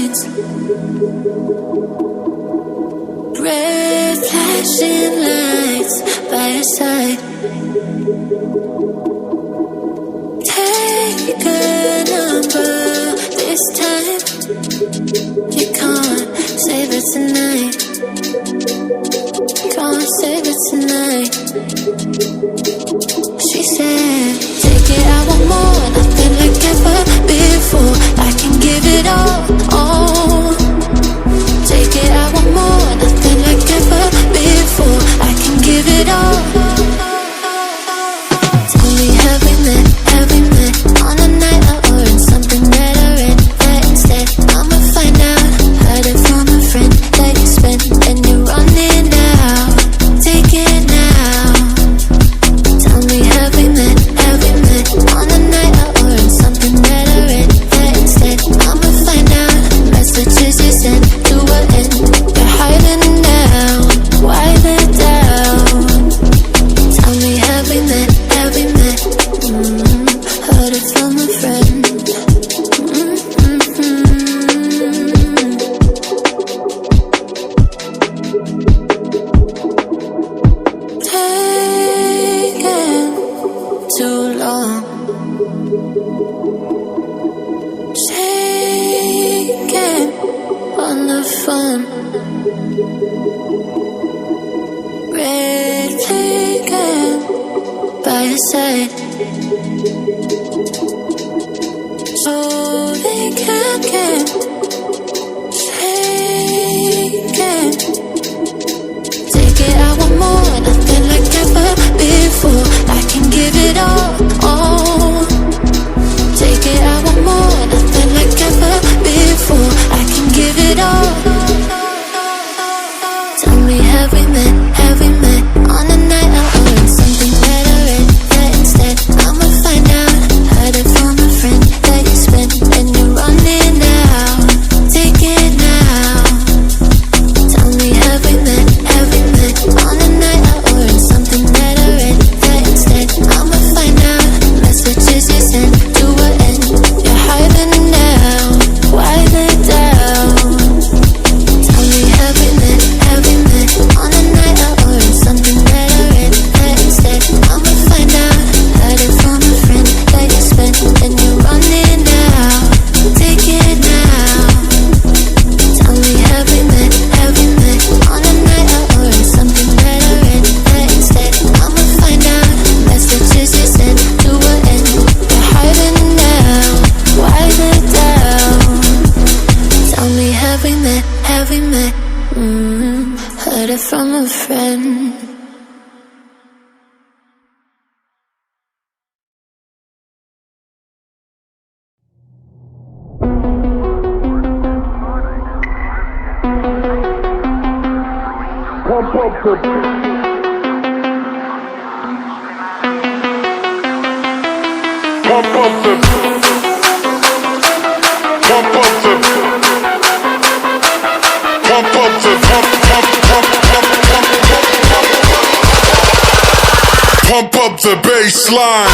nights. Red flashing lights by your side. Take a number this time. You can't save it tonight. Can't save it tonight. She said, take it, I want more. Nothing like ever before. I can give it all. Take it, I want more. Nothing like ever before. I can give it all. Tell me, have we met on a night out or in something that I read? That instead, I'ma find out. Heard it from a friend that you spent and you're running out. Take it now. Tell me, have we met on a night out or in something that I read? That instead, I'ma find out. Messages you sent to an end. You're hiding now. Why the doubt? Tell me, have we met? Heard it from a friend. Taking too long. Shaking on the phone. Red flagging by your side. So they can't get shaken. Take it, I want more. Nothing like ever before. I can give it all. Take it, I want more. Nothing like ever before. I can give it all. Tell me, have we met on a night out or in something that I read? That instead, I'ma find out. Heard it from a friend that you spent and you're running out. Take it now. Tell me, have we met on a night out or in something that I read? That instead, I'ma find out. Messages you sent to an end. You're hiding now. Why the doubt? Tell me, have we met on a night out or in something that I read? That instead, I'ma find out. Heard it from a friend that you spent and you're running out. Take it now. Tell me, have we met on a night out or in something that I read? That instead, I'ma find out. Messages you sent to an end. You're hiding now. Why the doubt? Tell me, have we met? Heard it from a friend. Pump up the bass line.